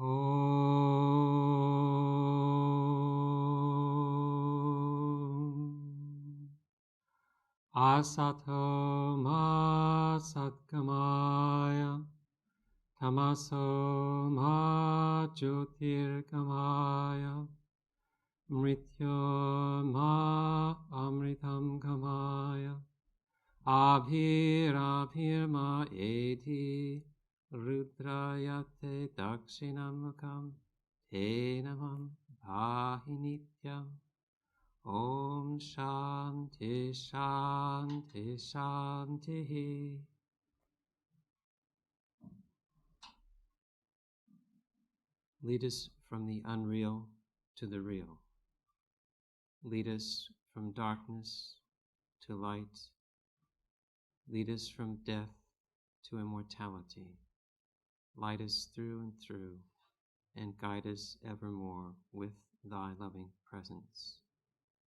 Om Asato Ma Satgamaya Tamaso Ma Jyotirgamaya Mrityo Ma Amritam Gamaya Abhir Ma Eti Rudrayate Dakshinamukam Te Namam Bahinityam Om Shanti Shanti Shanti. Lead us from the unreal to the real. Lead us from darkness to light. Lead us from death to immortality. Light us through and through, and guide us evermore with thy loving presence.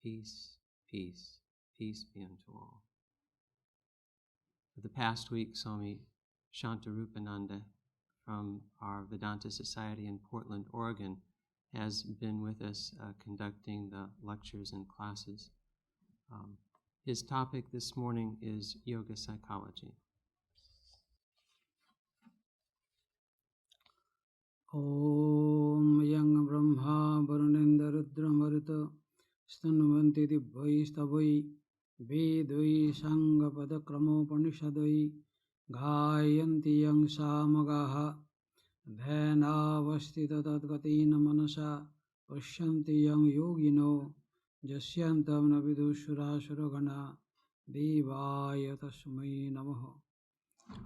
Peace, peace, peace be unto all. For the past week, Swami Shantarupananda from our Vedanta Society in Portland, Oregon, has been with us conducting the lectures and classes. His topic this morning is yoga psychology. Om Yang Brahma Varunendra Rudra Maruta Stanvanti Dibbhai Stavai Vedai Sangha Padakramo Panishadai Ghayanti Yang Samagaha Dhanavastita Tadgatina Manasa Pashyanti Yang Yogino Jasyantam Navidushura Suragana Devaya Tasmai Namaha.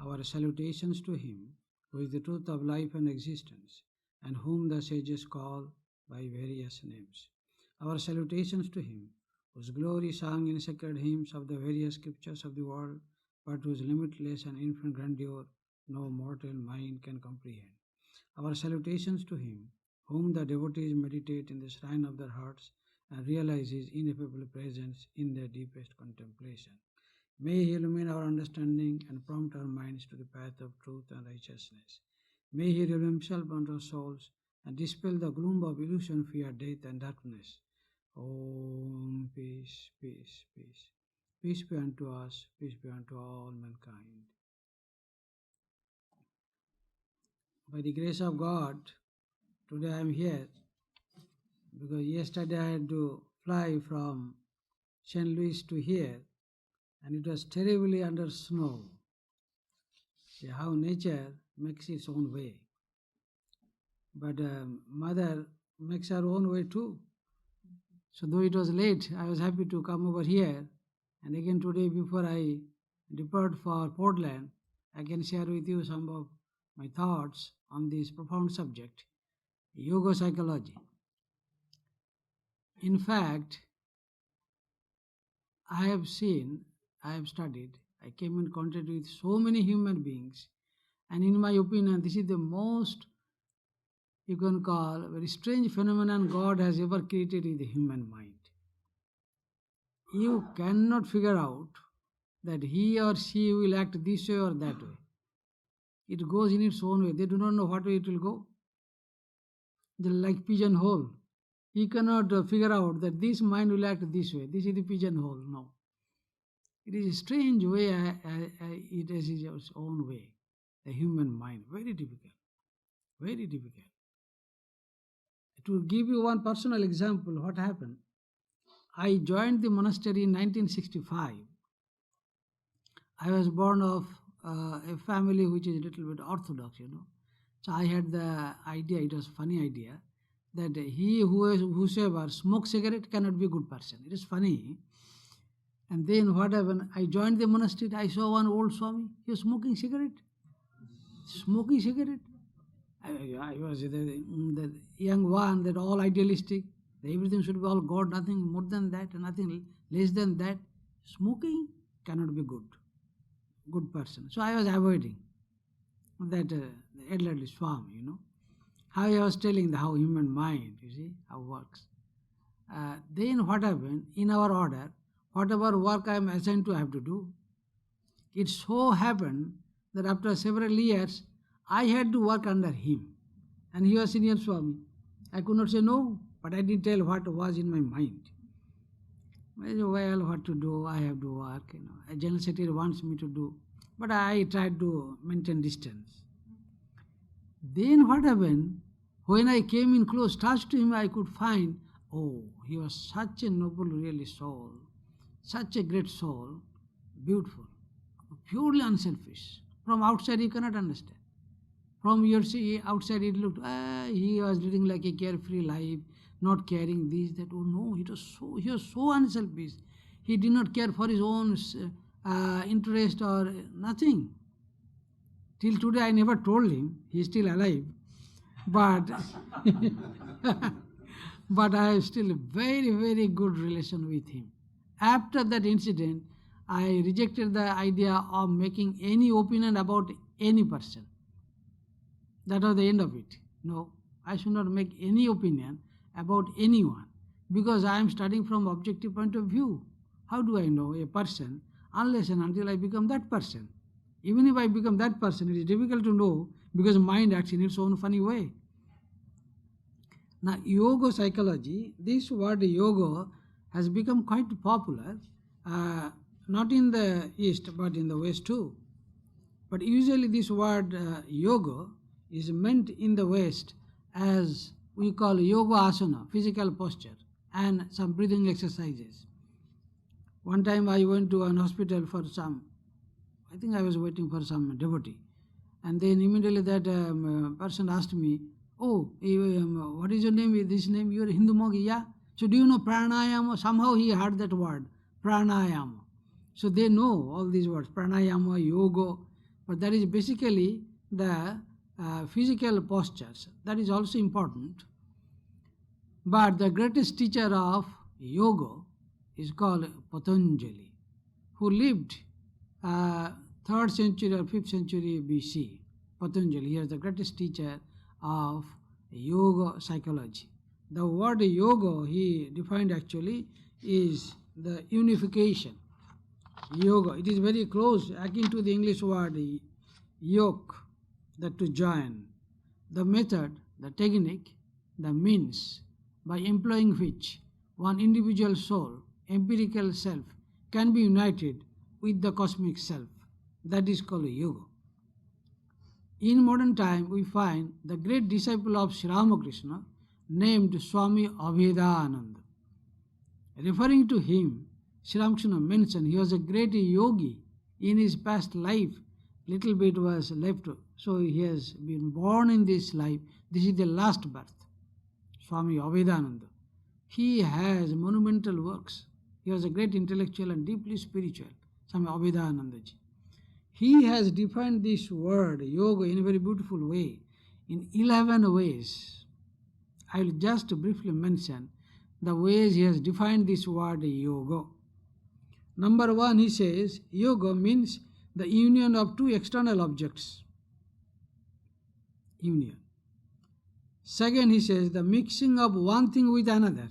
Our salutations to him, who is the truth of life and existence, and whom the sages call by various names. Our salutations to him, whose glory sung in sacred hymns of the various scriptures of the world, but whose limitless and infinite grandeur no mortal mind can comprehend. Our salutations to him, whom the devotees meditate in the shrine of their hearts and realize his ineffable presence in their deepest contemplation. May he illumine our understanding and prompt our minds to the path of truth and righteousness. May he reveal himself unto our souls and dispel the gloom of illusion, fear, death, and darkness. Om, peace, peace, peace. Peace be unto us, peace be unto all mankind. By the grace of God, today I am here because yesterday I had to fly from St. Louis to here, and it was terribly under snow. See how nature makes its own way. But Mother makes her own way too. So though it was late, I was happy to come over here. And again today, before I depart for Portland, I can share with you some of my thoughts on this profound subject, yoga psychology. In fact, I have studied, I came in contact with so many human beings, and in my opinion, this is the most, you can call, very strange phenomenon God has ever created in the human mind. You cannot figure out that he or she will act this way or that way. It goes in its own way. They do not know what way it will go. They're like pigeonhole. You cannot figure out that this mind will act this way. This is the pigeonhole. No. It is a strange way, it has its own way. The human mind, very difficult. Very difficult. To give you one personal example, what happened? I joined the monastery in 1965. I was born of a family which is a little bit orthodox, So I had the idea, it was a funny idea, that whosoever smokes cigarette cannot be a good person. It is funny. And then what happened? I joined the monastery. I saw one old Swami. He was smoking cigarette. Smoking cigarette. I was the young one, that all idealistic. Everything should be all God, nothing more than that, nothing less than that. Smoking cannot be good person. So I was avoiding that elderly Swami, How I was telling how human mind, how it works. Then what happened? In our order, whatever work I am assigned to, I have to do. It so happened that after several years, I had to work under him. And he was senior Swami. I could not say no, but I didn't tell what was in my mind. I said, well, what to do? I have to work. A general secretary wants me to do, but I tried to maintain distance. Then what happened? When I came in close touch to him, I could find, oh, he was such a noble, really soul, such a great soul, beautiful, purely unselfish. From outside, you cannot understand. From your outside, it looked, he was leading like a carefree life, not caring this, that. Oh no, he was so unselfish. He did not care for his own interest or nothing. Till today, I never told him. He is still alive. But but I have still a very, very good relation with him. After that incident, I rejected the idea of making any opinion about any person. That was the end of it. No, I should not make any opinion about anyone because I am studying from objective point of view. How do I know a person unless and until I become that person? Even if I become that person, it is difficult to know because mind acts in its own funny way. Now, yoga psychology, this word yoga has become quite popular, not in the East but in the West too. But usually this word yoga is meant in the West as we call yoga asana, physical posture, and some breathing exercises. One time I went to an hospital for I think I was waiting for some devotee. And then immediately that person asked me, oh, what is your name? This name, you are Hindu monk? Yeah. So do you know pranayama? Somehow he heard that word, pranayama. So they know all these words, pranayama, yoga. But that is basically the physical postures. That is also important. But the greatest teacher of yoga is called Patanjali, who lived 3rd century or 5th century BC. Patanjali, he is the greatest teacher of yoga psychology. The word yoga he defined actually is the unification. Yoga, it is very close, akin to the English word yoke, that to join. The method, the technique, the means by employing which one individual soul, empirical self, can be united with the cosmic self. That is called yoga. In modern time, we find the great disciple of Sri Ramakrishna named Swami Abhedananda. Referring to him, Sri Ramakrishna mentioned he was a great yogi. In his past life, little bit was left, so he has been born in this life. This is the last birth. Swami Abhedananda. He has monumental works. He was a great intellectual and deeply spiritual, Swami Abhedanandaji. He has defined this word yoga in a very beautiful way, in 11 ways. I will just briefly mention the ways he has defined this word yoga. Number 1, he says, yoga means the union of two external objects. Union. Second, he says, the mixing of one thing with another.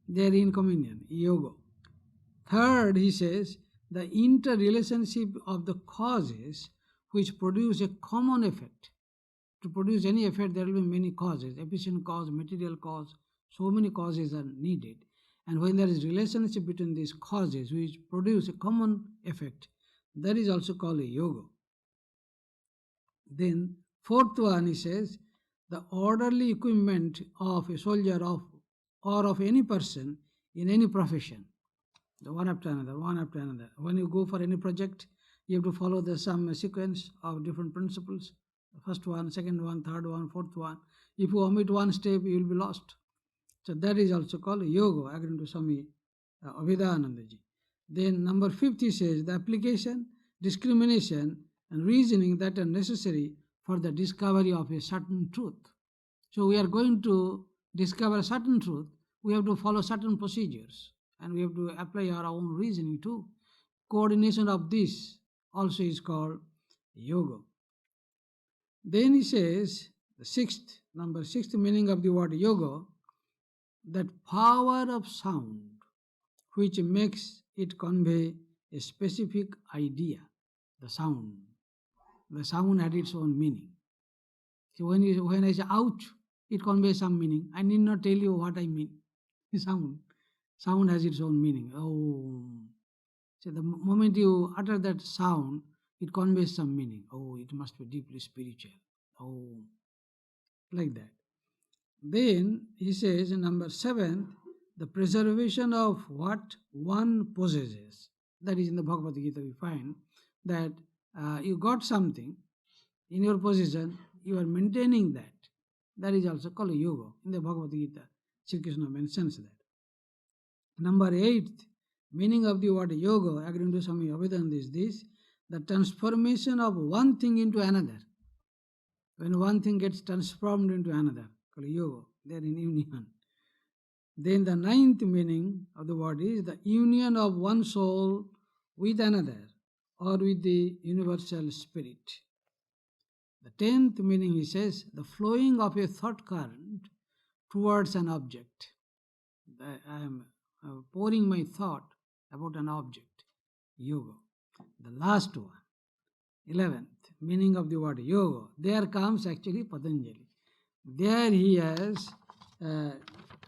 They are in communion, yoga. Third, he says, the interrelationship of the causes which produce a common effect. To produce any effect, there will be many causes, efficient cause, material cause, so many causes are needed. And when there is relationship between these causes which produce a common effect, that is also called a yoga. Then, fourth one, he says, the orderly equipment of a soldier or of any person in any profession. One after another, one after another. When you go for any project, you have to follow some sequence of different principles. First one, second one, third one, fourth one. If you omit one step, you will be lost. So that is also called yoga, according to Swami Abhedanandaji. Then number 5, he says, the application, discrimination, and reasoning that are necessary for the discovery of a certain truth. So we are going to discover a certain truth, we have to follow certain procedures. And we have to apply our own reasoning too. Coordination of this also is called yoga. Then he says, number 6 meaning of the word yoga, that power of sound which makes it convey a specific idea. The sound had its own meaning. So when I say ouch, it conveys some meaning. I need not tell you what I mean. Sound. Sound has its own meaning. Oh. So the moment you utter that sound, it conveys some meaning. Oh, it must be deeply spiritual. Oh, like that. Then he says in number 7, the preservation of what one possesses. That is in the Bhagavad Gita we find that you got something in your possession, you are maintaining that. That is also called yoga. In the Bhagavad Gita, Sri Krishna mentions that. Number 8, meaning of the word yoga, according to Swami Vedanta, is this: the transformation of one thing into another. When one thing gets transformed into another, called yoga, they are in union. Then the 9th meaning of the word is the union of one soul with another or with the universal spirit. The 10th meaning, he says, the flowing of a thought current towards an object. I am pouring my thought about an object, yoga. The last one, 11th meaning of the word yoga, there comes actually Patanjali. There he has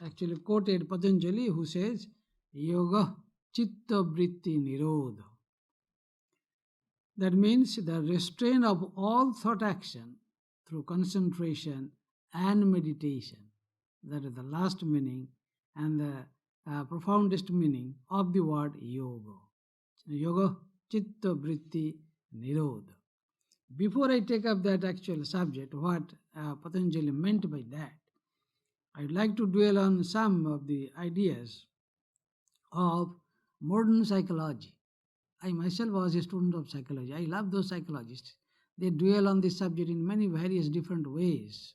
actually quoted Patanjali, who says, yoga chitta vritti nirodha. That means the restraint of all thought action through concentration and meditation. That is the last meaning and the profoundest meaning of the word yoga. Yoga chitta vritti nirodha. Before I take up that actual subject, what Patanjali meant by that, I would like to dwell on some of the ideas of modern psychology. I myself was a student of psychology. I love those psychologists. They dwell on this subject in many various different ways.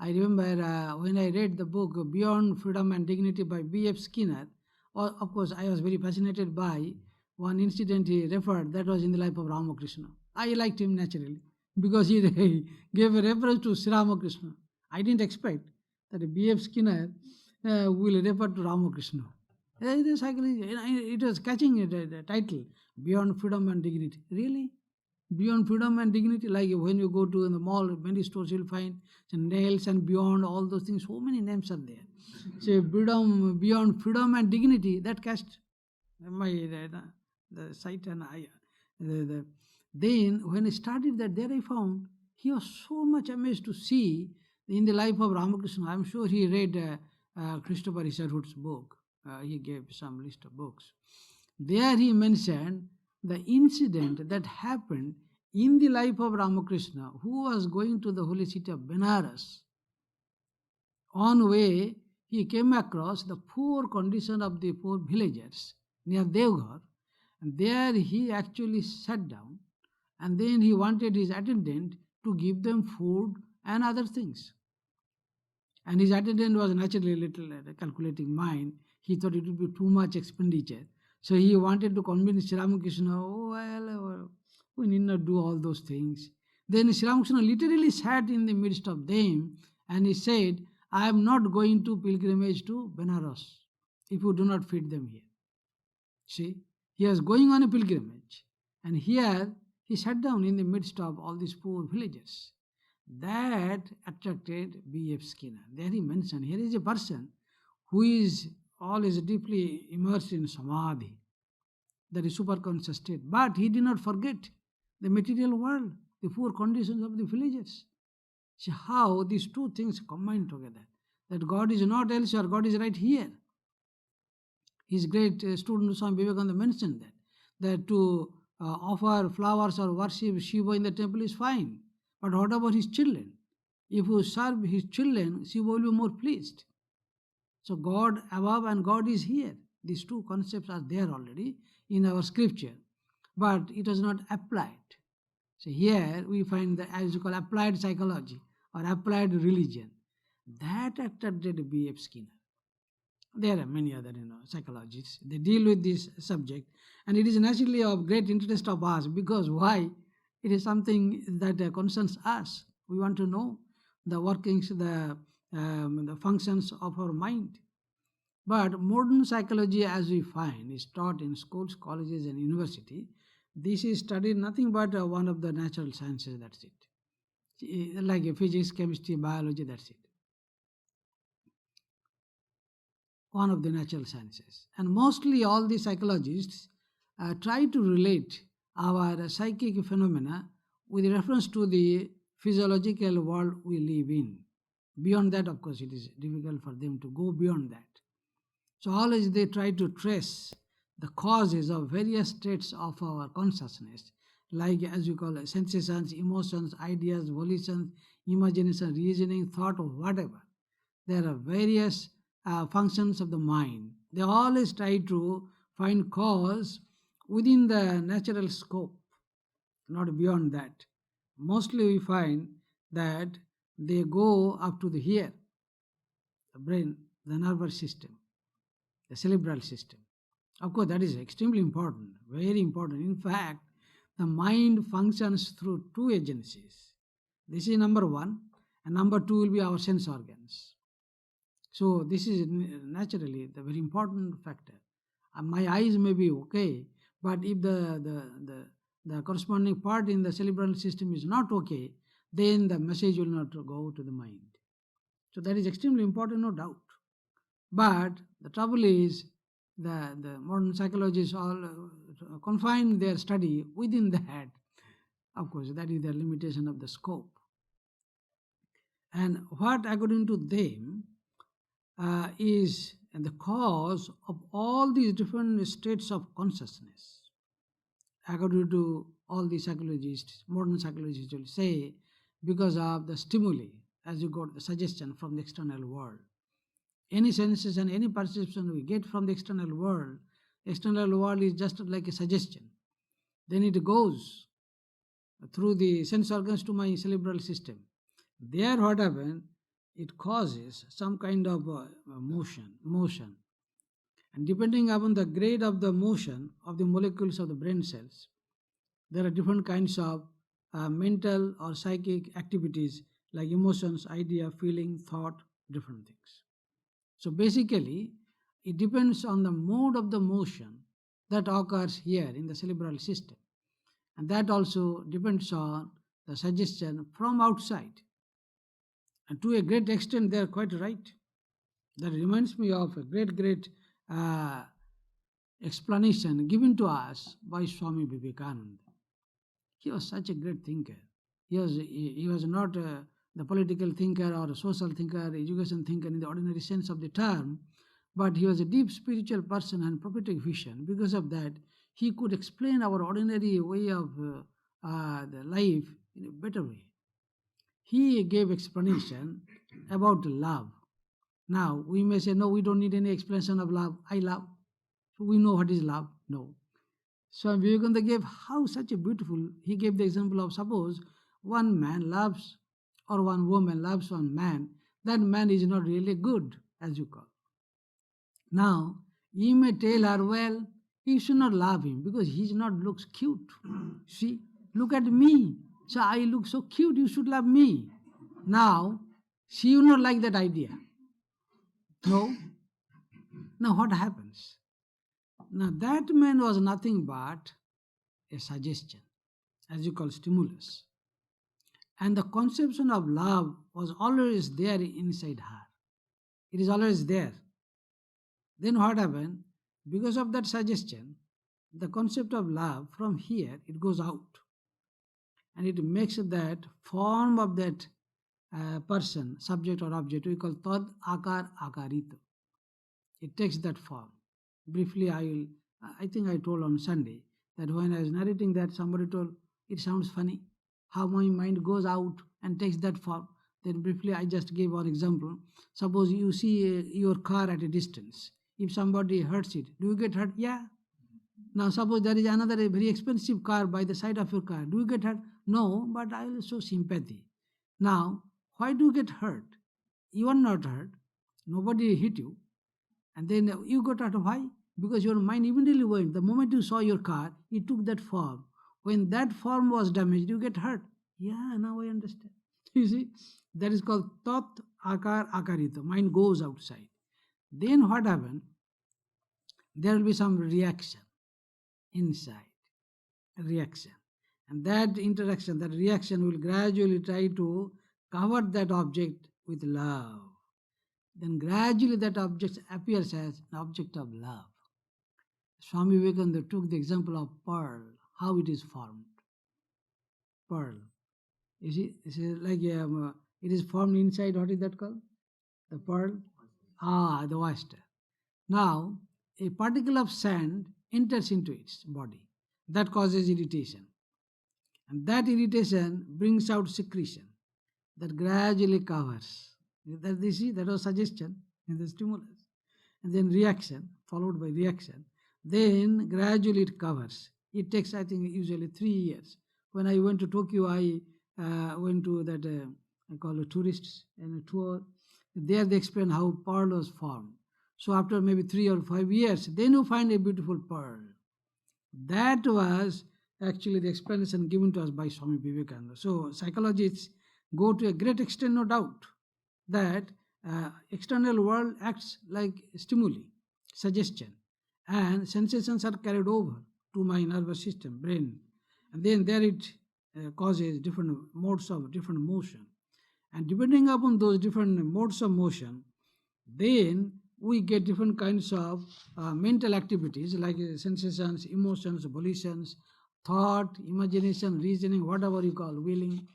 I remember when I read the book Beyond Freedom and Dignity by B.F. Skinner, of course, I was very fascinated by one incident he referred that was in the life of Ramakrishna. I liked him naturally because he gave a reference to Sri Ramakrishna. I didn't expect that B.F. Skinner will refer to Ramakrishna. It was catching the title, Beyond Freedom and Dignity. Really? Beyond freedom and dignity, like when you go to the mall, many stores you'll find nails and beyond all those things, so many names are there. So beyond freedom and dignity, that catched my the sight and eye. Then when I started that, there I found he was so much amazed to see in the life of Ramakrishna. I'm sure he read Christopher Isherwood's book. He gave some list of books. There he mentioned the incident that happened in the life of Ramakrishna, who was going to the holy city of Benares. On way, he came across the poor condition of the poor villagers near Devghar, and there he actually sat down, and then he wanted his attendant to give them food and other things. And his attendant was naturally a little calculating mind. He thought it would be too much expenditure. So he wanted to convince Sri Ramakrishna, oh, well, we need not do all those things. Then Sri Ramakrishna literally sat in the midst of them and he said, I am not going to pilgrimage to Benares if you do not feed them here. See, he was going on a pilgrimage, and here he sat down in the midst of all these poor villagers. That attracted B.F. Skinner. There he mentioned, here is a person who is always deeply immersed in samadhi, that is superconscious state. But he did not forget the material world, the poor conditions of the villagers. See how these two things combine together. That God is not elsewhere, God is right here. His great student Swami Vivekananda mentioned that to offer flowers or worship Shiva in the temple is fine. But what about his children? If you serve his children, Shiva will be more pleased. So God above and God is here. These two concepts are there already in our scripture, but it was not applied. So here we find the, as you call, applied psychology or applied religion. That attracted B.F. Skinner. There are many other psychologists. They deal with this subject, and it is naturally of great interest of us because why? It is something that concerns us. We want to know the workings, the functions of our mind. But modern psychology, as we find, is taught in schools, colleges, and university. This is studied nothing but one of the natural sciences. That's it. like physics, chemistry, biology, that's it. One of the natural sciences. And mostly all the psychologists try to relate our psychic phenomena with reference to the physiological world we live in. Beyond that, of course, it is difficult for them to go beyond that. So always they try to trace the causes of various states of our consciousness, like as you call it, sensations, emotions, ideas, volitions, imagination, reasoning, thought, or whatever. There are various functions of the mind. They always try to find cause within the natural scope, not beyond that. Mostly we find that they go up to the here, the brain, the nervous system, the cerebral system. Of course, that is extremely important, very important. In fact, the mind functions through two agencies. This is number one, and number two will be our sense organs. So this is naturally the very important factor. My eyes may be okay, but if the corresponding part in the cerebral system is not okay, then the message will not go to the mind. So that is extremely important, no doubt. But the trouble is the modern psychologists all confine their study within that. Of course, that is the limitation of the scope. And what, according to them, is the cause of all these different states of consciousness. According to all the psychologists, modern psychologists will say, because of the stimuli, as you got the suggestion from the external world. Any sensation, any perception we get from the external world is just like a suggestion. Then it goes through the sense organs to my cerebral system. There, what happens? It causes some kind of motion. And depending upon the grade of the motion of the molecules of the brain cells, there are different kinds of mental or psychic activities like emotions, idea, feeling, thought, different things. So basically, it depends on the mode of the motion that occurs here in the cerebral system. And that also depends on the suggestion from outside. And to a great extent, they are quite right. That reminds me of a great uh, explanation given to us by Swami Vivekananda. He was such a great thinker. He was not the political thinker or a social thinker, education thinker in the ordinary sense of the term, but he was a deep spiritual person and prophetic vision. Because of that, he could explain our ordinary way of the life in a better way. He gave explanation about love. Now, we may say, no, we don't need any explanation of love. I love. So we know what is love. No. So Vivekananda gave how such a beautiful, he gave the example of suppose one man loves or one woman loves one man, that man is not really good, as you call. Now, you may tell her, well, you should not love him because he not looks cute. See, look at me. So I look so cute, you should love me. Now, she will not like that idea. No. Now what happens? Now that man was nothing but a suggestion, as you call stimulus. And the conception of love was always there inside her. It is always there. Then what happened? Because of that suggestion, the concept of love from here, it goes out. And it makes that form of that person, subject or object, we call tad akar akarito. It takes that form. Briefly, I think I told on Sunday that when I was narrating that, somebody told, it sounds funny how my mind goes out and takes that form. Then briefly, I just gave one example. Suppose you see your car at a distance. If somebody hurts it, do you get hurt? Yeah. Now, suppose there is another very expensive car by the side of your car. Do you get hurt? No, but I will show sympathy. Now, why do you get hurt? You are not hurt. Nobody hit you. And then you got hurt. Why? Because your mind immediately went. The moment you saw your car, it took that form. When that form was damaged, you get hurt. Yeah, now I understand. You see, that is called tat akar akarito. Mind goes outside. Then what happened? There will be some reaction inside. Reaction. And that interaction, that reaction will gradually try to cover that object with love. Then gradually that object appears as an object of love. Swami Vivekananda took the example of pearl, how it is formed. Pearl. You see, it is formed inside, what is that called? The pearl? Ah, the oyster. Now, a particle of sand enters into its body. That causes irritation. And that irritation brings out secretion that gradually covers. That you see, that was suggestion in the stimulus. And then reaction, followed by reaction. Then gradually it covers. It takes, I think, usually 3 years. When I went to Tokyo, I went to that, I call it tourists and a tour. There they explain how pearl was formed. So after maybe 3 or 5 years, then you find a beautiful pearl. That was actually the explanation given to us by Swami Vivekananda. So psychologists go to a great extent, no doubt, that external world acts like stimuli, suggestion, and sensations are carried over to my nervous system, brain, and then there it causes different modes of different motion. And depending upon those different modes of motion, then we get different kinds of mental activities like sensations, emotions, volitions, thought, imagination, reasoning, whatever you call, willing.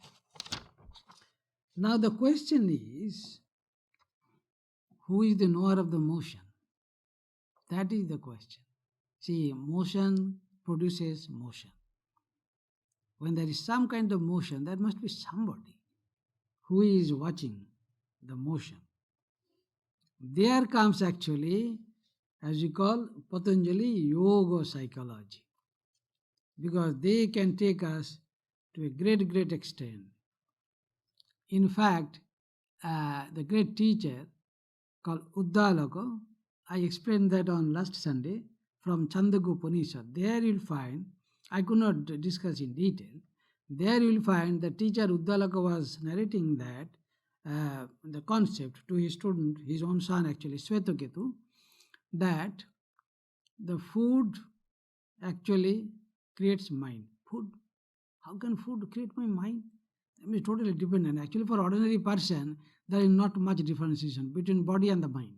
Now the question is, who is the knower of the motion? That is the question. See, motion produces motion. When there is some kind of motion, there must be somebody who is watching the motion. There comes actually, as you call, Patanjali yoga psychology, because they can take us to a great, great extent. In fact, the great teacher called Uddalaka, I explained that on last Sunday from Chandagu Upanishad. There you'll find, I could not discuss in detail, there you'll find the teacher Uddalaka was narrating that the concept to his student, his own son actually, Swetaketu, that the food actually creates mind. Food, how can food create my mind? I mean, totally dependent. Actually, for ordinary person, there is not much differentiation between body and the mind.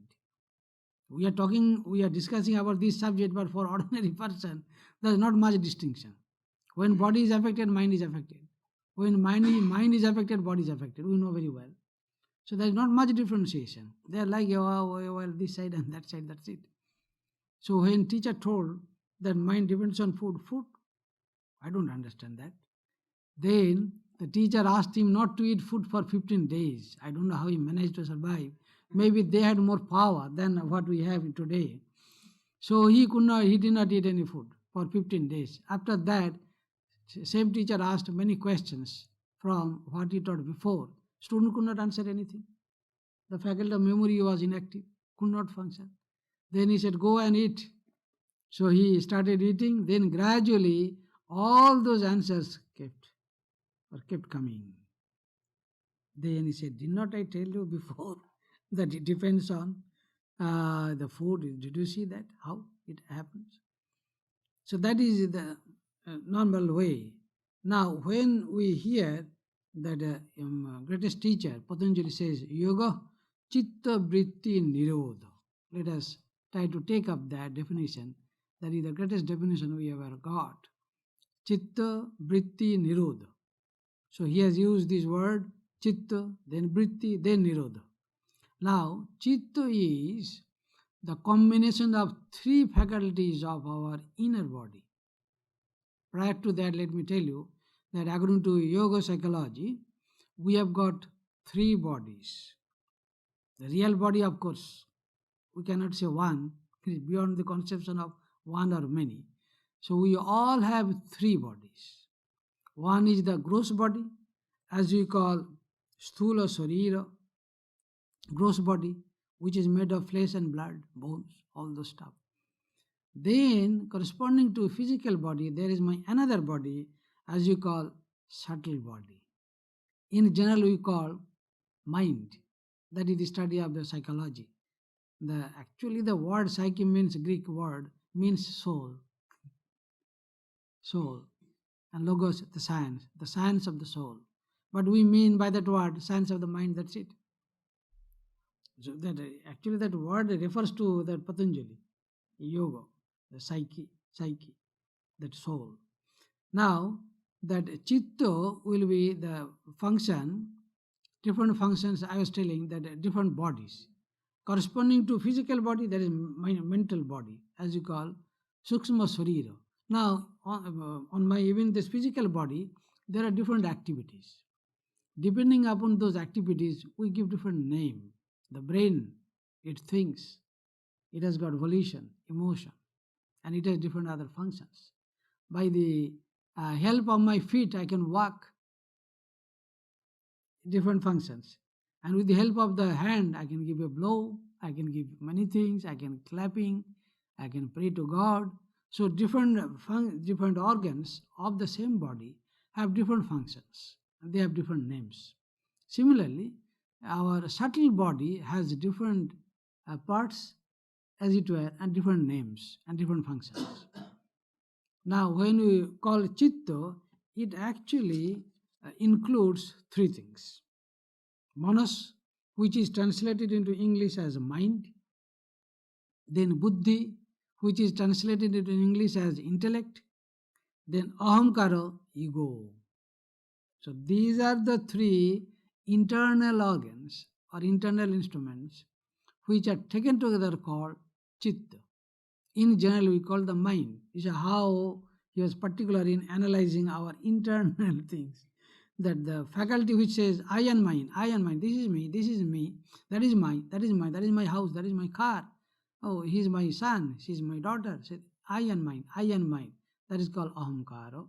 We are discussing about this subject, but for ordinary person, there is not much distinction. When body is affected, mind is affected. When mind is affected, body is affected. We know very well. So there is not much differentiation. They are like, well, this side and that side, that's it. So when teacher told that mind depends on food, I don't understand that. Then the teacher asked him not to eat food for 15 days. I don't know how he managed to survive. Maybe they had more power than what we have today. So he did not eat any food for 15 days. After that, same teacher asked many questions from what he taught before. Student could not answer anything. The faculty of memory was inactive, could not function. Then he said, go and eat. So he started eating. Then gradually, all those answers kept coming. Then he said, did not I tell you before that it depends on the food? Did you see that? How it happens? So that is the normal way. Now, when we hear that greatest teacher, Patanjali says, yoga chitta vritti nirodha. Let us try to take up that definition. That is the greatest definition we ever got. Chitta vritti nirodha. So he has used this word chitta, then vritti, then nirodha. Now, chitta is the combination of three faculties of our inner body. Prior to that, let me tell you that according to yoga psychology, we have got three bodies. The real body, of course, we cannot say one, it is beyond the conception of one or many. So we all have three bodies. One is the gross body, as we call sthula sarira, gross body, which is made of flesh and blood, bones, all those stuff. Then, corresponding to physical body, there is my another body, as you call subtle body. In general, we call mind. That is the study of the psychology. Actually, the word psyche means Greek word, means soul. Soul. and logos, the science of the soul. But we mean by that word science of the mind, that's it. So that actually that word refers to that Patanjali, yoga, the psyche, that soul. Now that chitta will be the function, different functions I was telling, that different bodies. Corresponding to physical body, there is mental body, as you call Sukshma Sharira. Now, on my even this physical body, there are different activities. Depending upon those activities, we give different name. The brain, it thinks, it has got volition, emotion, and it has different other functions. By the help of my feet, I can walk, different functions. And with the help of the hand, I can give a blow, I can give many things, I can clapping, I can pray to God. So different organs of the same body have different functions, and they have different names. Similarly, our subtle body has different parts, as it were, and different names and different functions. Now, when we call chitta, it actually includes three things: manas, which is translated into English as mind; then buddhi, which is translated into English as intellect; then ahamkara, ego. So these are the three internal organs or internal instruments which are taken together called chitta. In general, we call the mind. This is how he was particular in analyzing our internal things. That the faculty which says I and mine, this is me, that is that is my house, that is my car. Oh, he is my son, she is my daughter. Said I and mine. That is called ahamkara.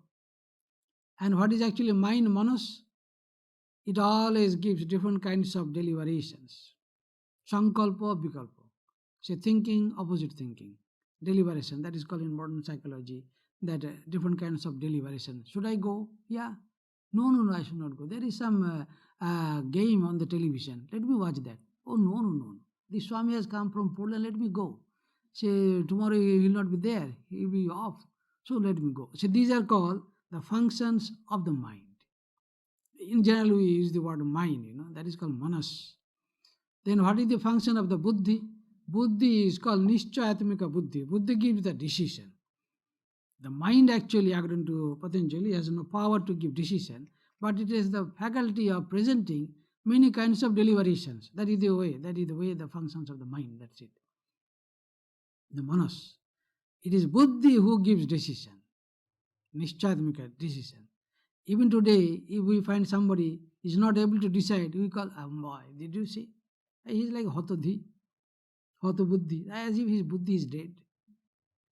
And what is actually mind, manas? It always gives different kinds of deliberations. Sankalpa, vikalpa. Say thinking, opposite thinking. Deliberation, that is called in modern psychology, that different kinds of deliberation. Should I go? Yeah. No, I should not go. There is some game on the television. Let me watch that. Oh, no. The Swami has come from Poland. Let me go. Say, tomorrow he will not be there. He will be off. So let me go. So these are called the functions of the mind. In general, we use the word mind, that is called manas. Then what is the function of the buddhi? Buddhi is called nischayatmika buddhi. Buddhi gives the decision. The mind actually, according to Patanjali, has no power to give decision, but it is the faculty of presenting many kinds of deliberations. That is the way, the functions of the mind, that's it. The manas. It is buddhi who gives decision, nischayatmika decision. Even today, if we find somebody is not able to decide, we call, boy, did you see? He is like Hatodhi, Hatobuddhi, as if his buddhi is dead.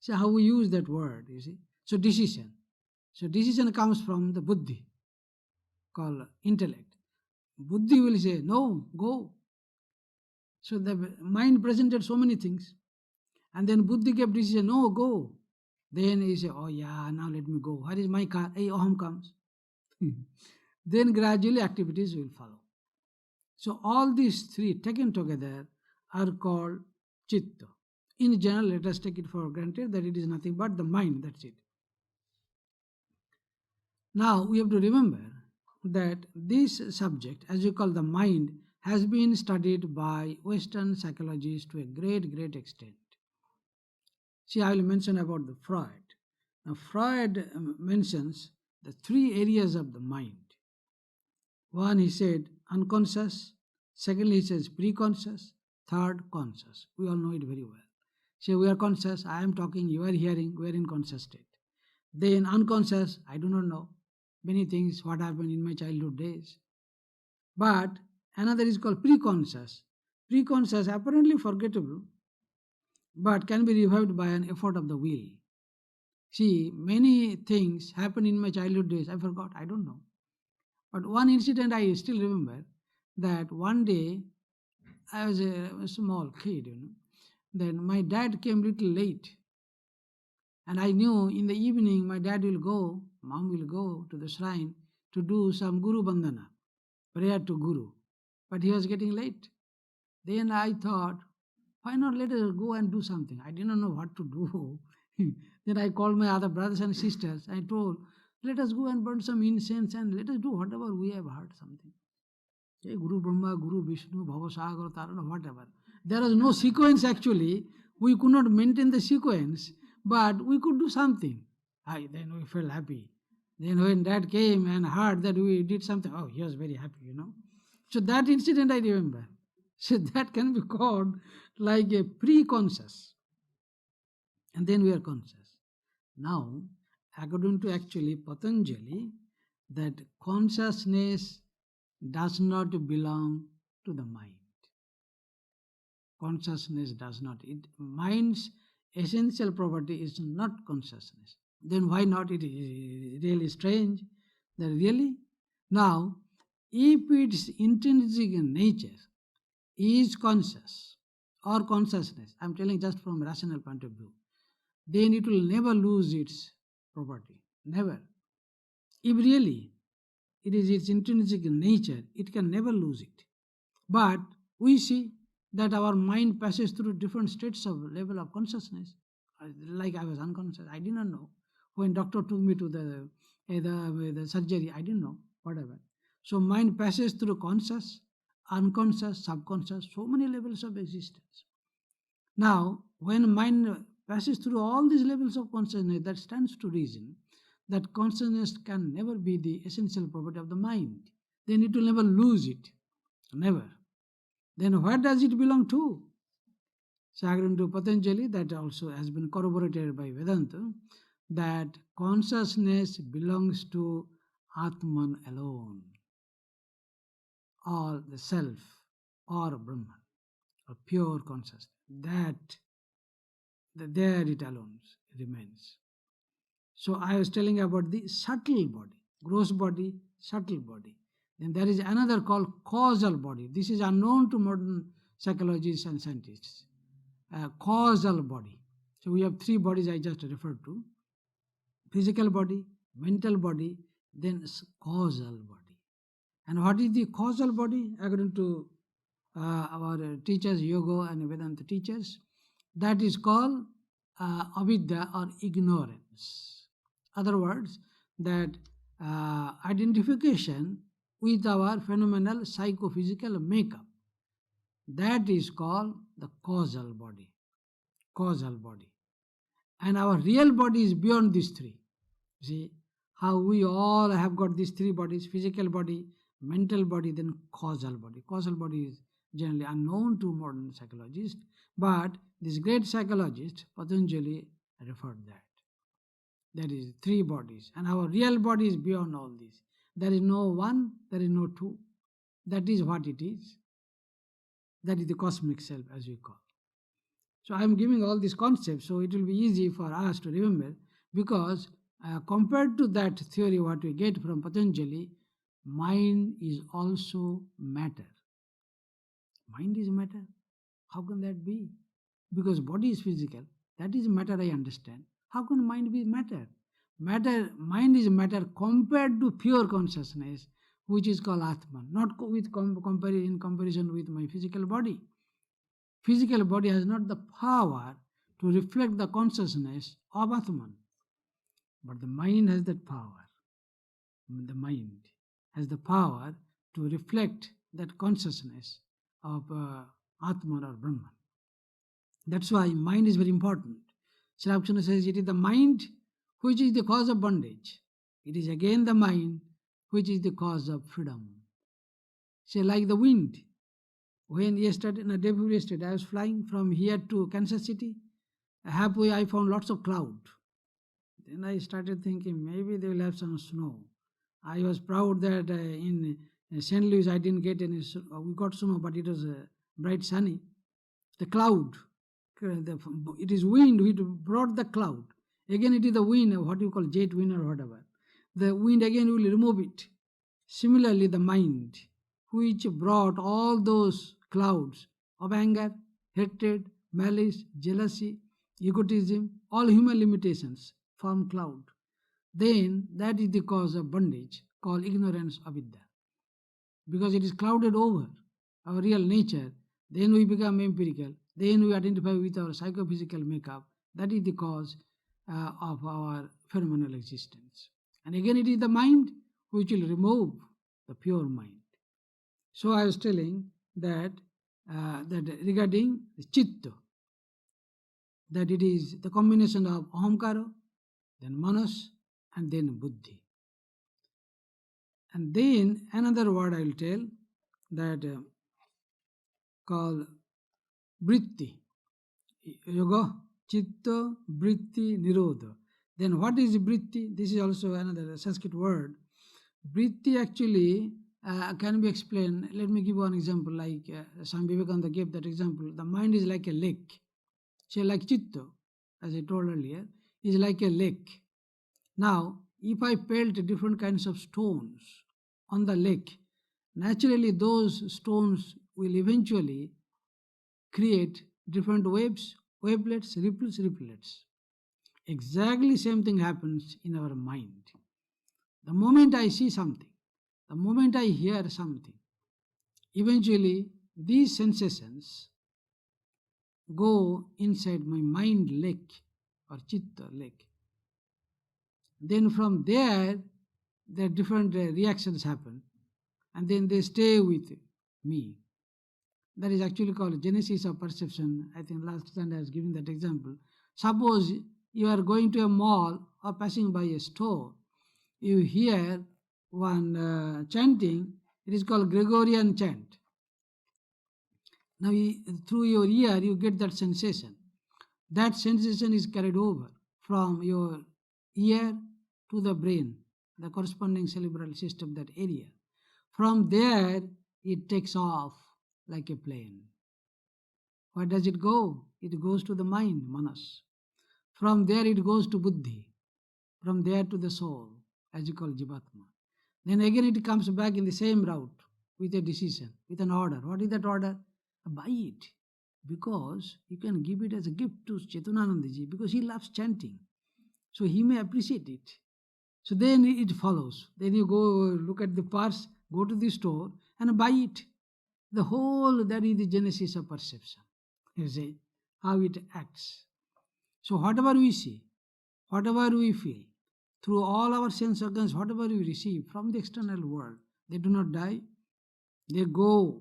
So how we use that word, you see. So decision. So decision comes from the buddhi, called intellect. Buddhi will say, no, go. So the mind presented so many things. And then buddhi gave decision, no, go. Then he say, oh yeah, now let me go. Where is my car? Hey, aham comes. Then gradually activities will follow. So all these three taken together are called chitta. In general, let us take it for granted that it is nothing but the mind, that's it. Now we have to remember that this subject, as you call the mind, has been studied by Western psychologists to a great extent. See, I will mention about the Freud. Now, Freud mentions the three areas of the mind. One, he said, unconscious. Secondly, he says preconscious. Third, conscious. We all know it very well. So we are conscious, I am talking, you are hearing, we are in conscious state. Then unconscious, I do not know many things, what happened in my childhood days. But another is called preconscious. Preconscious, apparently forgettable, but can be revived by an effort of the will. See, many things happened in my childhood days, I forgot, I don't know. But one incident I still remember, that one day I was a small kid, Then my dad came little late. And I knew in the evening my dad will go, mom will go to the shrine to do some Guru Bandhana, prayer to Guru. But he was getting late. Then I thought, why not let us go and do something? I didn't know what to do. Then I called my other brothers and sisters. I told, Let us go and burn some incense and let us do whatever we have heard something. Okay, Guru Brahma, Guru Vishnu, Bhavasagar, Tarana, whatever. There was no sequence actually. We could not maintain the sequence, but we could do something. Then we felt happy. Then when dad came and heard that we did something, oh, he was very happy. So that incident I remember. So that can be called like a pre-conscious. And then we are conscious. Now, according to actually Patanjali, that consciousness does not belong to the mind. Consciousness does not. Mind's essential property is not consciousness. Then why not? It is really strange that really. Now, if its intrinsic nature is conscious or consciousness, I'm telling just from a rational point of view, then it will never lose its property. Never. If really it is its intrinsic nature, it can never lose it. But we see that our mind passes through different states of level of consciousness. Like I was unconscious, I did not know. When doctor took me to the surgery, I didn't know, whatever. So mind passes through conscious, unconscious, subconscious, so many levels of existence. Now, when mind passes through all these levels of consciousness, that stands to reason that consciousness can never be the essential property of the mind. Then it will never lose it. Never. Then where does it belong to? So according to Patanjali, that also has been corroborated by Vedanta, that consciousness belongs to Atman alone, or the self, or Brahman, or pure consciousness. That there it alone remains. So I was telling about the subtle body, gross body, subtle body. Then there is another called causal body. This is unknown to modern psychologists and scientists. Causal body. So we have three bodies I just referred to: physical body, mental body, then causal body. And what is the causal body? According to our teachers, yoga and Vedanta teachers, that is called avidya or ignorance. Other words, that identification with our phenomenal psychophysical makeup. That is called the causal body. Causal body. And our real body is beyond these three. See how we all have got these three bodies: physical body, mental body, then causal body. Causal body is generally unknown to modern psychologists, but this great psychologist, Patanjali, referred that. There is three bodies, and our real body is beyond all these. There is no one, there is no two. That is what it is. That is the cosmic self, as we call. So I am giving all these concepts, so it will be easy for us to remember, because compared to that theory what we get from Patanjali, mind is also matter. Mind is matter. How can that be? Because body is physical. That is matter, I understand. How can mind be matter? Mind is matter compared to pure consciousness, which is called Atman, not with in comparison with my physical body. Physical body has not the power to reflect the consciousness of Atman. But the mind has that power. The mind has the power to reflect that consciousness of Atman or Brahman. That's why mind is very important. Sri Krishna says it is the mind which is the cause of bondage. It is again the mind which is the cause of freedom. Say, like the wind. When yesterday, no, day before yesterday, I was flying from here to Kansas City. Halfway, I found lots of cloud. Then I started thinking maybe they will have some snow. I was proud that in St. Louis I didn't get any. We got snow, but it was bright sunny. The cloud, it is wind which brought the cloud. Again, it is the wind, what you call jet wind or whatever. The wind again will remove it. Similarly, the mind, which brought all those clouds of anger, hatred, malice, jealousy, egotism, all human limitations form cloud. Then that is the cause of bondage called ignorance, avidya. Because it is clouded over our real nature, then we become empirical, then we identify with our psychophysical makeup. That is the cause of our phenomenal existence. And again it is the mind which will remove the pure mind. So I was telling that that regarding chitta, that it is the combination of ahamkara, then manas, and then buddhi. And then another word I will tell, that called vritti. Yoga, chitta, vritti, nirodha. Then what is vritti? This is also another Sanskrit word. Vritti actually can be explained. Let me give one example. Like Swami Vivekananda gave that example. The mind is like a lake. Say like chitta, as I told earlier, is like a lake. Now, if I pelt different kinds of stones on the lake, naturally those stones will eventually create different waves, wavelets, ripples, ripplets. Exactly same thing happens in our mind. The moment I see something, the moment I hear something, eventually these sensations go inside my mind lake or chitta lake. Then from there, the different reactions happen, and then they stay with me. That is actually called genesis of perception. I think last Sunday I was giving that example. Suppose you are going to a mall or passing by a store, you hear one chanting, it is called Gregorian chant. Now, through your ear, you get that sensation. That sensation is carried over from your ear to the brain, the corresponding cerebral system, that area. From there, it takes off like a plane. Where does it go? It goes to the mind, manas. From there, it goes to buddhi. From there to the soul, as you call jivatma. Then again, it comes back in the same route with a decision, with an order. What is that order? Buy it, because you can give it as a gift to Chetananandaji, because he loves chanting. So he may appreciate it. So then it follows. Then you go look at the purse, go to the store and buy it. The whole, that is the genesis of perception. You see how it acts. So whatever we see, whatever we feel, through all our sense organs, whatever we receive from the external world, they do not die. They go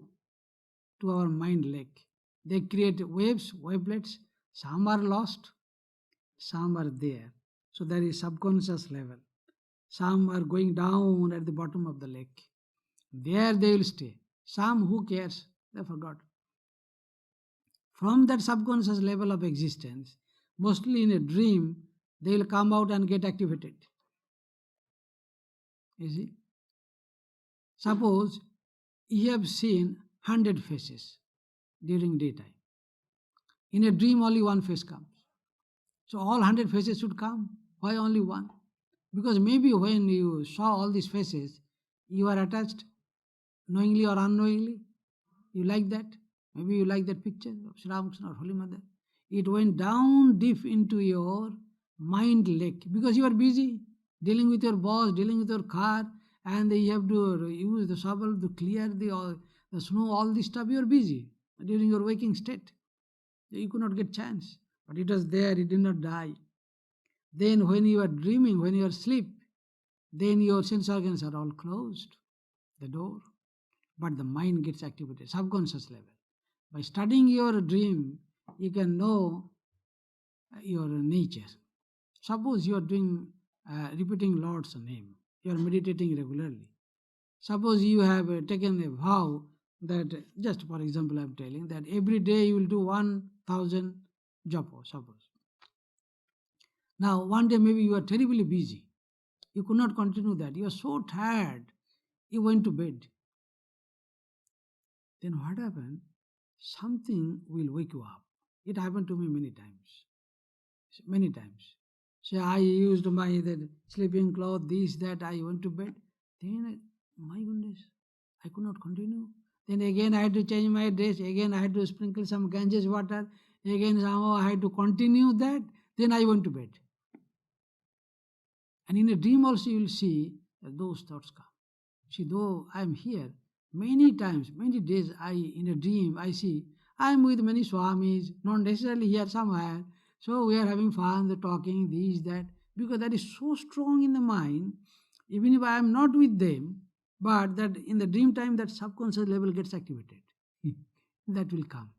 to our mind lake. They create waves, wavelets. Some are lost, some are there. So there is subconscious level. Some are going down at the bottom of the lake. There they will stay. Some, who cares? They forgot. From that subconscious level of existence, mostly in a dream, they will come out and get activated. You see? Suppose you have seen 100 faces during daytime. In a dream, only one face comes. So all 100 faces should come. Why only one? Because maybe when you saw all these faces, you are attached, knowingly or unknowingly. You like that. Maybe you like that picture of Sri Ramakrishna or Holy Mother. It went down deep into your mind lake because you are busy dealing with your boss, dealing with your car, and you have to use the shovel to clear the snow, all this stuff. You are busy during your waking state. You could not get chance. But it was there, it did not die. Then when you are dreaming, when you are asleep, then your sense organs are all closed, the door. But the mind gets activated, subconscious level. By studying your dream, you can know your nature. Suppose you are doing repeating Lord's name, you are meditating regularly. Suppose you have taken a vow that, just for example, I am telling that every day you will do 1000 japa, suppose. Now, one day maybe you are terribly busy. You could not continue that. You are so tired. You went to bed. Then what happened? Something will wake you up. It happened to me many times. Many times. So I used my that sleeping cloth, this, that, I went to bed. Then, my goodness, I could not continue. Then again I had to change my dress. Again I had to sprinkle some Ganges water. Again somehow I had to continue that. Then I went to bed. And in a dream also you will see that those thoughts come. See, though I am here, many times, many days, in a dream I see I am with many Swamis, not necessarily here somewhere. So we are having fun, the talking, this, that. because that is so strong in the mind, even if I am not with them, but that in the dream time that subconscious level gets activated. That will come.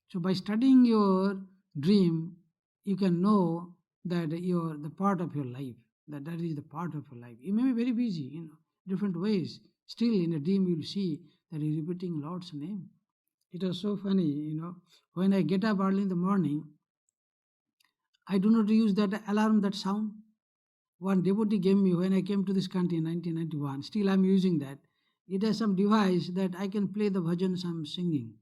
So by studying your dream, you can know that you're the part of your life, that is the part of your life. You may be very busy in different ways. Still in a dream you'll see that you're repeating Lord's name. It was so funny, when I get up early in the morning, I do not use that alarm, that sound. One devotee gave me when I came to this country in 1991. Still I'm using that. It has some device that I can play the bhajans I'm singing.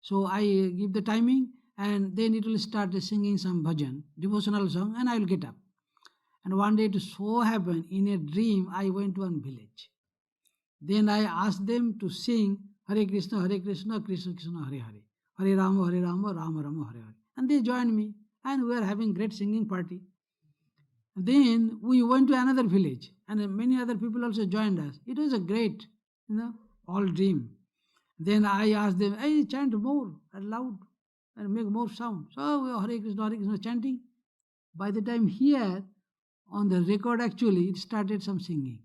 So I give the timing, and then it will start singing some bhajan, devotional song, and I will get up. And one day it so happened, in a dream, I went to one village. Then I asked them to sing Hare Krishna, Krishna Krishna, Hare Hare. Hare Rama, Rama Rama, Hare Hare. And they joined me, and we were having great singing party. Then we went to another village, and many other people also joined us. It was a great, all dream. Then I asked them, hey, chant more and loud and make more sound. So we are Hare Krishna chanting. By the time here, on the record actually, it started some singing.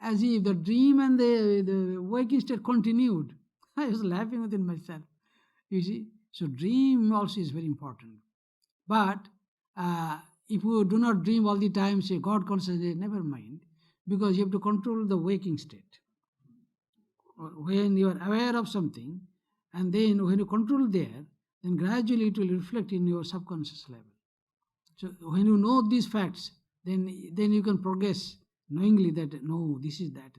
As if the dream and the waking state continued. I was laughing within myself. You see? So dream also is very important. But if you do not dream all the time, say God consciousness, never mind. Because you have to control the waking state. When you are aware of something, and then when you control there, then gradually it will reflect in your subconscious level. So when you know these facts, then you can progress knowingly that no, this is that,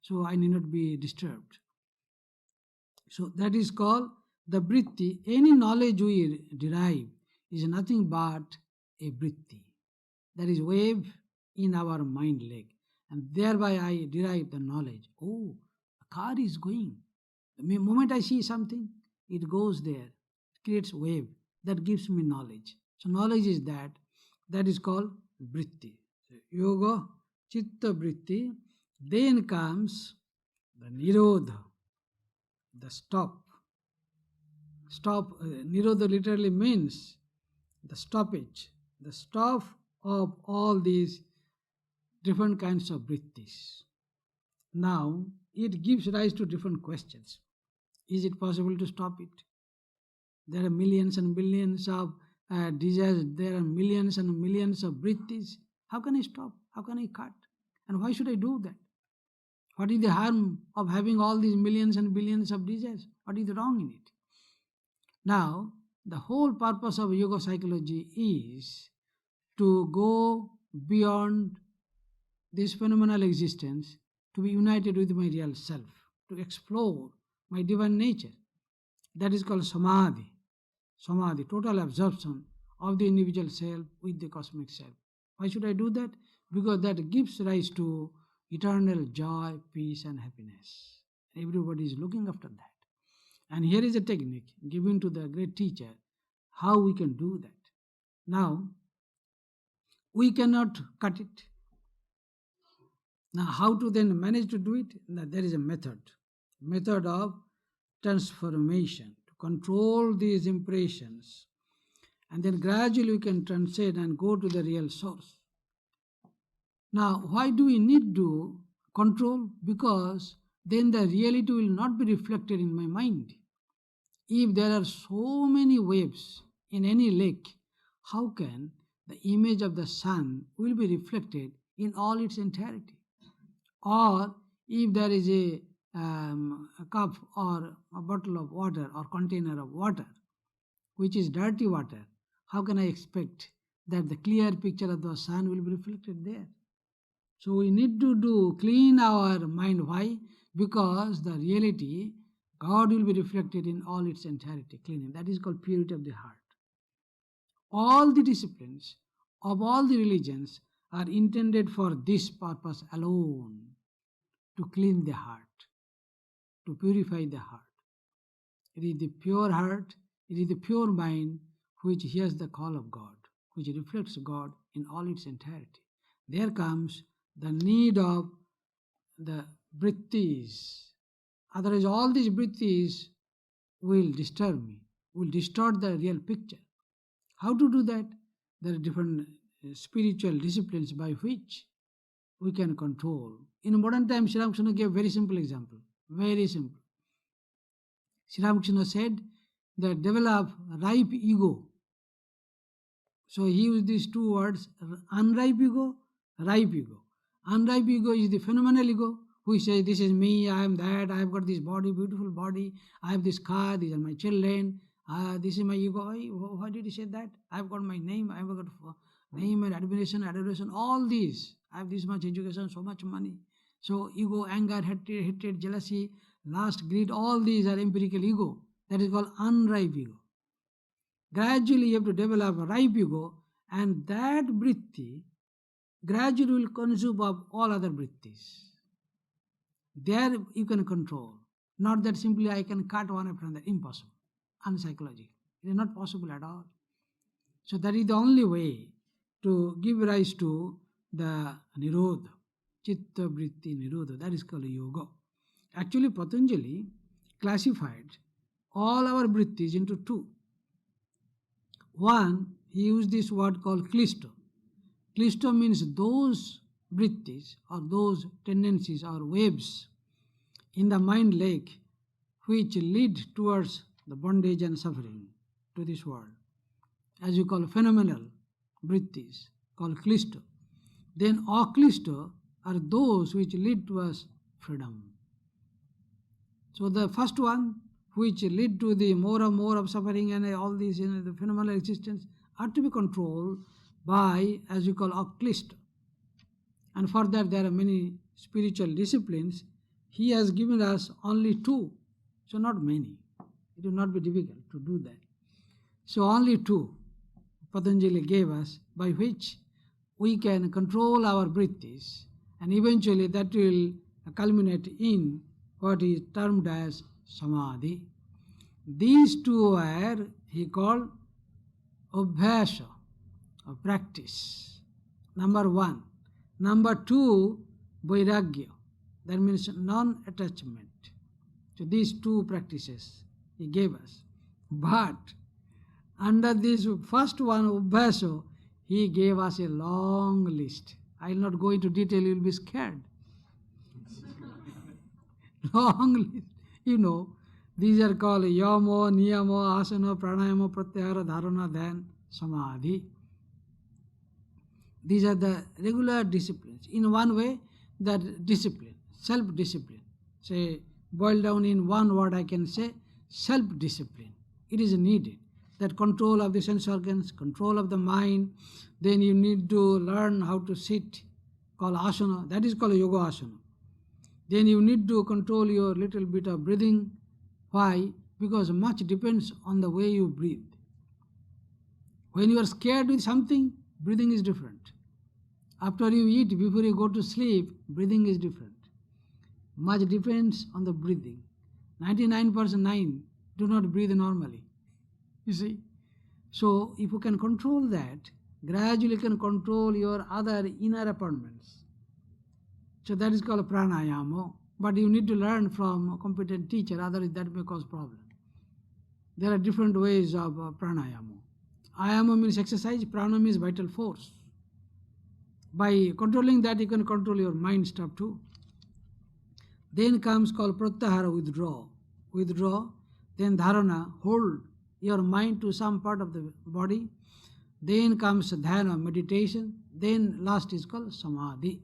so I need not be disturbed. So that is called the vritti. Any knowledge we derive is nothing but a vritti, that is wave in our mind lake, and thereby I derive the knowledge. Oh, a car is going. The moment I see something, it goes there, it creates wave, that gives me knowledge. So knowledge is that is called vritti. So yoga, chitta vritti. Then comes the nirodha, the stop. Nirodha literally means the stoppage, the stop of all these different kinds of vrittis. Now, it gives rise to different questions. Is it possible to stop it? There are millions and billions of desires, there are millions and millions of vrittis. How can I stop? How can I cut? And why should I do that? What is the harm of having all these millions and billions of desires? What is wrong in it? Now, the whole purpose of yoga psychology is to go beyond this phenomenal existence, to be united with my real self, to explore my divine nature. That is called samadhi. Samadhi, total absorption of the individual self with the cosmic self. Why should I do that? Because that gives rise to eternal joy, peace, and happiness. Everybody is looking after that. And here is a technique given to the great teacher, how we can do that. Now, we cannot cut it. Now, how to then manage to do it? Now, there is a method of transformation to control these impressions, and then gradually we can transcend and go to the real source. Now, why do we need to control? Because then the reality will not be reflected in my mind. If there are so many waves in any lake, how can the image of the sun will be reflected in all its entirety? Or if there is a cup or a bottle of water or container of water, which is dirty water, how can I expect that the clear picture of the sun will be reflected there? So we need to clean our mind. Why? Because the reality, God will be reflected in all its entirety, cleaning. That is called purity of the heart. All the disciplines of all the religions are intended for this purpose alone, to clean the heart, to purify the heart. It is the pure heart, it is the pure mind which hears the call of God, which reflects God in all its entirety. There comes the need of the vrittis. Otherwise, all these vrittis will disturb me, will distort the real picture. How to do that? There are different spiritual disciplines by which we can control. In modern times, Sri Ramakrishna gave a very simple example. Very simple. Sri Ramakrishna said that develop ripe ego. So he used these two words, unripe ego, ripe ego. Unripe ego is the phenomenal ego, who says, this is me, I am that, I have got this body, beautiful body, I have this car, these are my children, this is my ego. Why did he say that? I have got my name, I have got name and admiration, adoration, all these. I have this much education, so much money. So ego, anger, hatred, jealousy, lust, greed, all these are empirical ego. That is called unripe ego. Gradually you have to develop a ripe ego, and that vritti gradually will consume up all other vrittis. There you can control. Not that simply I can cut one after another. Impossible. Unpsychological. It is not possible at all. So that is the only way to give rise to the nirodha, chitta vritti nirodha. That is called yoga. Actually, Patanjali classified all our vrittis into two. One, he used this word called klishta. Klishta means those vrittis or those tendencies or waves in the mind lake which lead towards the bondage and suffering to this world, as you call phenomenal vrittis, called klishta. Then aklishta are those which lead to us freedom. So the first one, which lead to the more and more of suffering and all these, the phenomenal existence, are to be controlled by, as you call, aklishta. And for that there are many spiritual disciplines. He has given us only two, so not many. It will not be difficult to do that. So only two Patanjali gave us, by which we can control our vrittis, and eventually that will culminate in what is termed as samadhi. These two were, he called abhyasa, or practice. Number one. Number two, vairagya. That means non-attachment. So these two practices he gave us. But under this first one, abhyasa, he gave us a long list. I will not go into detail, you will be scared. Long list. You know, these are called yama, niyama, asana, pranayama, pratyahara, dharana, dhyan, samadhi. These are the regular disciplines. In one way, that discipline, self-discipline. Say, boiled down in one word I can say, self-discipline. It is needed. That control of the sense organs, control of the mind. Then you need to learn how to sit, called asana. That is called yoga asana. Then you need to control your little bit of breathing. Why? Because much depends on the way you breathe. When you are scared with something, breathing is different. After you eat, before you go to sleep, breathing is different. Much depends on the breathing. 99% do not breathe normally. You see? So if you can control that, gradually you can control your other inner appointments. So that is called pranayama. But you need to learn from a competent teacher, otherwise that may cause problem. There are different ways of pranayama. Ayama means exercise, prana means vital force. By controlling that, you can control your mind stuff too. Then comes called pratyahara, withdraw. Withdraw. Then dharana, hold your mind to some part of the body. Then comes dhyana, meditation. Then last is called samadhi.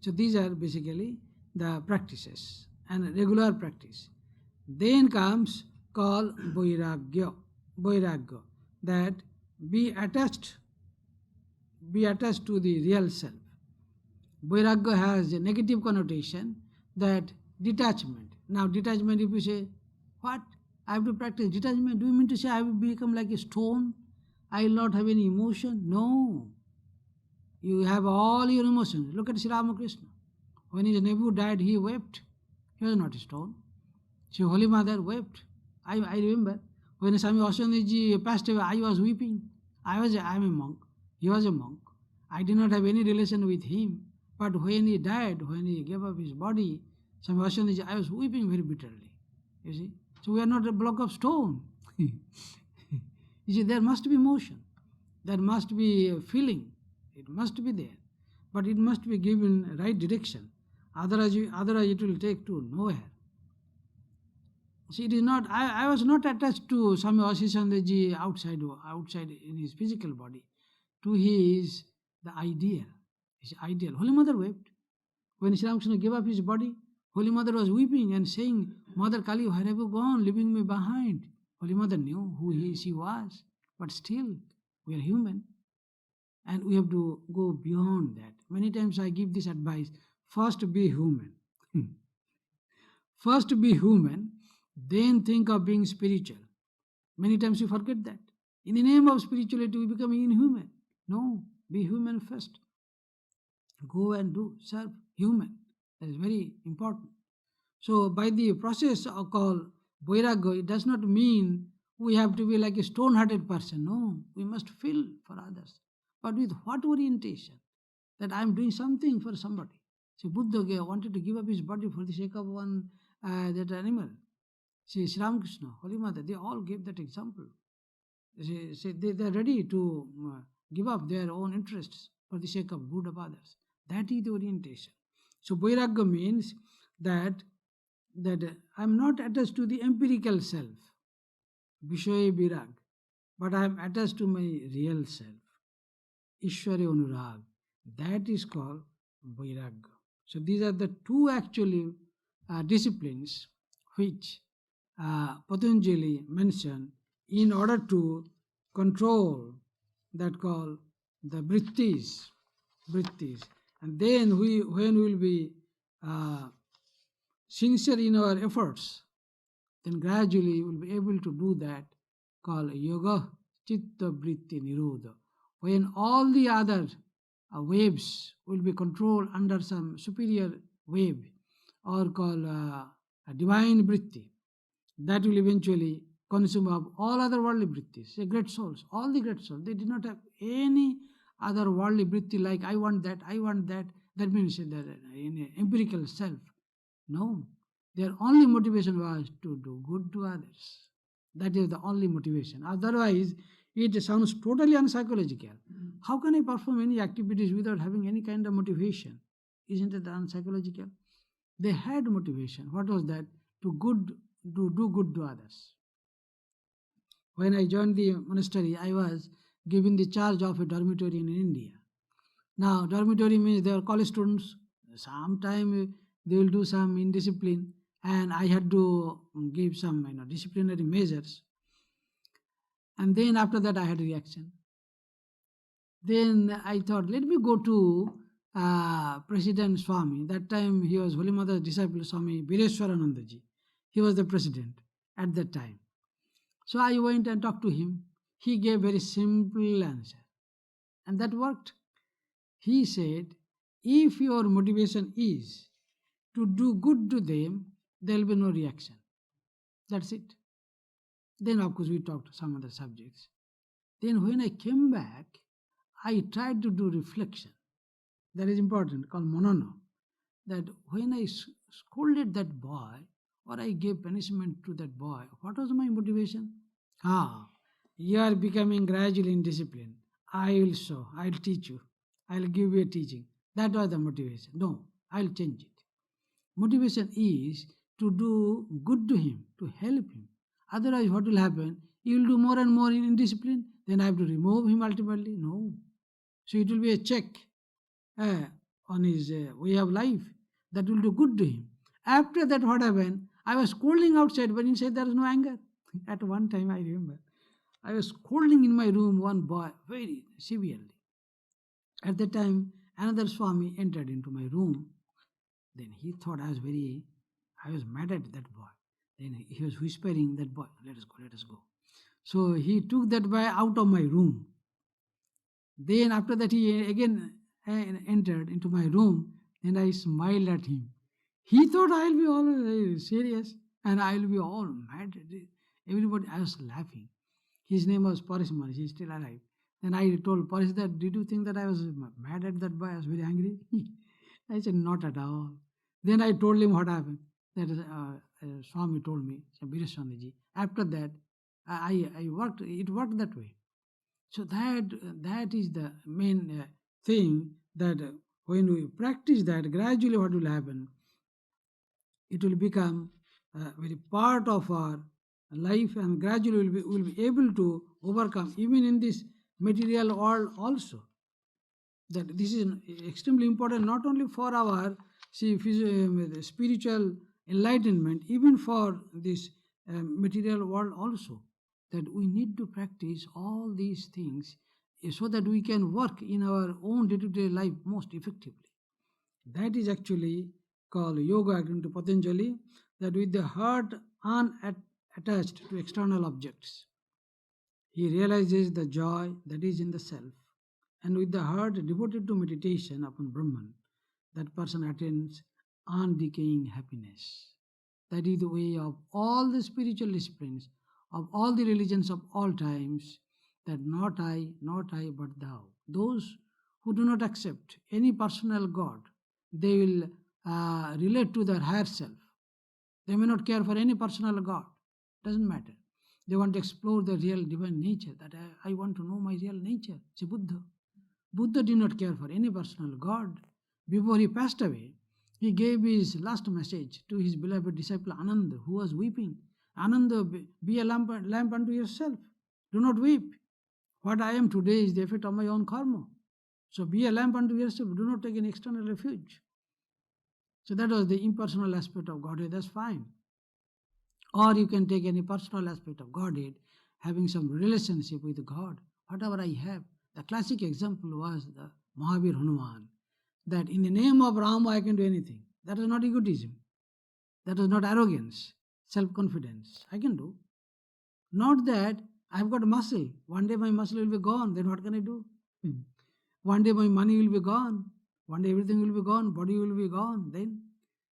So these are basically the practices and regular practice. Then comes called vairagya. Vairagya, that be attached to the real self. Vairagya has a negative connotation, that detachment. Now detachment, if you say, what? I have to practice detachment. Do you mean to say I will become like a stone? I will not have any emotion? No. You have all your emotions. Look at Sri Ramakrishna. When his nephew died, he wept. He was not a stone. So Holy Mother wept. I remember when Swami Vasandeji passed away, I was weeping. I am a monk. He was a monk. I did not have any relation with him. But when he died, when he gave up his body, Swami Vasandeji, I was weeping very bitterly. You see? So we are not a block of stone. You see, there must be motion. There must be a feeling. It must be there. But it must be given right direction. Otherwise it will take to nowhere. See, it is not. I was not attached to Swami Vasishandaji outside in his physical body. To his the idea, his ideal. Holy Mother wept when Sri Ramakrishna gave up his body. Holy Mother was weeping and saying, "Mother Kali, where have you gone, leaving me behind?" Holy Mother knew who she was, but still, we are human, and we have to go beyond that. Many times I give this advice: first be human. First be human, then think of being spiritual. Many times we forget that. In the name of spirituality, we become inhuman. No, be human first. Go and do, serve human. That is very important. So, by the process of called Vairagya, it does not mean we have to be like a stone hearted person. No, we must feel for others. But with what orientation? That I am doing something for somebody. See, Buddha wanted to give up his body for the sake of one that animal. See, Sri Ramakrishna, Holy Mother, they all gave that example. They are ready to give up their own interests for the sake of good of others. That is the orientation. So Vairagya means that I am not attached to the empirical self, Vishaya Virag, but I am attached to my real self, Ishwari Anurag. That is called Vairagya. So these are the two actually disciplines which Patanjali mentioned in order to control that called the vrittis. And then when we will be sincere in our efforts, then gradually we will be able to do that called yoga chitta vritti nirodha. When all the other waves will be controlled under some superior wave or called a divine vritti, that will eventually consume up all other worldly vrittis. The great souls, all the great souls, they did not have any other worldly vritti like I want that, I want that. That means that in empirical self. No, their only motivation was to do good to others. That is the only motivation. Otherwise, it sounds totally unpsychological. How can I perform any activities without having any kind of motivation? Isn't it unpsychological? They had motivation. What was that? To do good to others. When I joined the monastery, I was given the charge of a dormitory in India. Now, dormitory means they are college students. Sometime they will do some indiscipline, and I had to give some disciplinary measures. And then after that, I had a reaction. Then I thought, let me go to President Swami. That time he was Holy Mother's disciple, Swami Vireshwaranandaji. He was the president at that time. So I went and talked to him. He gave very simple answer, and that worked. He said, if your motivation is to do good to them, there will be no reaction. That's it. Then, of course, we talked some other subjects. Then, when I came back, I tried to do reflection. That is important, called manana. That when I scolded that boy, or I gave punishment to that boy, what was my motivation? You are becoming gradually indisciplined. I will show, I will teach you, I will give you a teaching. That was the motivation. No, I will change it. Motivation is to do good to him, to help him. Otherwise, what will happen? He will do more and more in indiscipline, then I have to remove him ultimately. No. So it will be a check on his way of life that will do good to him. After that, what happened? I was scolding outside, but inside there was no anger. At one time, I remember, I was scolding in my room one boy very severely. At that time, another Swami entered into my room. Then he thought I was mad at that boy. Then he was whispering that boy, let us go, let us go. So he took that boy out of my room. Then after that he again entered into my room, and I smiled at him. He thought I will be all serious and I will be all mad. Everybody, I was laughing. His name was Paris Maharaj, he is still alive. Then I told Paris that, did you think that I was mad at that boy? I was very angry. I said, not at all. Then I told him what happened. That Swami told me, Vireshwanaji. After that, I worked, it worked that way. So that is the main thing, that when we practice that, gradually what will happen? It will become very part of our life, and gradually will be able to overcome even in this material world also. That this is extremely important, not only for our spiritual enlightenment, even for this material world also, that we need to practice all these things so that we can work in our own day-to-day life most effectively. That is actually called yoga, according to Patanjali, that with the heart unattached to external objects, he realizes the joy that is in the self, and with the heart devoted to meditation upon Brahman, that person attains undecaying happiness. That is the way of all the spiritual disciplines, of all the religions of all times, that not I, but thou. Those who do not accept any personal God, they will relate to their higher self. They may not care for any personal God, doesn't matter. They want to explore the real divine nature, that I want to know my real nature. Say Buddha. Buddha did not care for any personal God. Before he passed away, he gave his last message to his beloved disciple Ananda, who was weeping. Ananda, be a lamp unto yourself. Do not weep. What I am today is the effect of my own karma. So be a lamp unto yourself. Do not take an external refuge. So that was the impersonal aspect of Godhead. That's fine. Or you can take any personal aspect of Godhead, having some relationship with God, whatever I have. The classic example was the Mahavir Hanuman, that in the name of Rama I can do anything. That was not egotism. That was not arrogance, self-confidence. I can do. Not that I've got muscle. One day my muscle will be gone. Then what can I do? One day my money will be gone. One day everything will be gone. Body will be gone. Then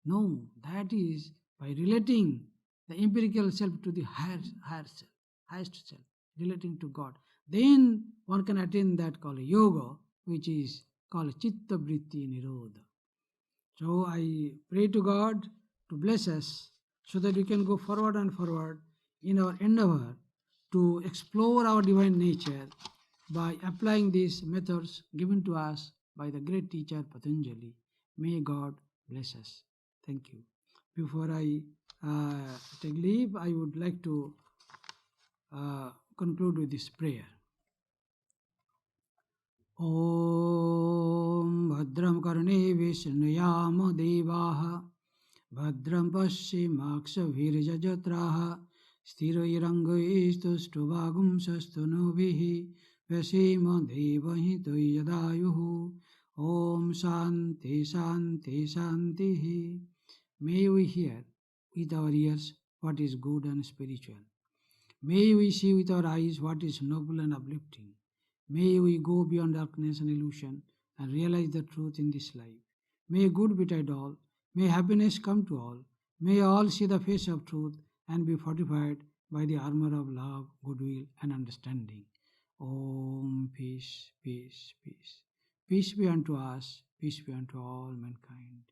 no, that is by relating the empirical self to the higher self, highest self, relating to God. Then one can attain that called yoga, which is called chitta vritti nirodha. So I pray to God to bless us so that we can go forward and forward in our endeavor to explore our divine nature by applying these methods given to us by the great teacher Patanjali. May God bless us. Thank you. Before I take leave, I would like to conclude with this prayer. Om Bhadram Karne Vishnuyama Devaha Bhadram Paschimakshavirjajatraha Sthirairangaistustubhagum Sastunubihi Vyasema Devahito Yadayuhu Om Shanti Shanti Shantihi. May we hear with our ears what is good and spiritual. May we see with our eyes what is noble and uplifting. May we go beyond darkness and illusion and realize the truth in this life. May good betide all. May happiness come to all. May all see the face of truth and be fortified by the armor of love, goodwill, and understanding. Om peace, peace, peace. Peace be unto us, peace be unto all mankind.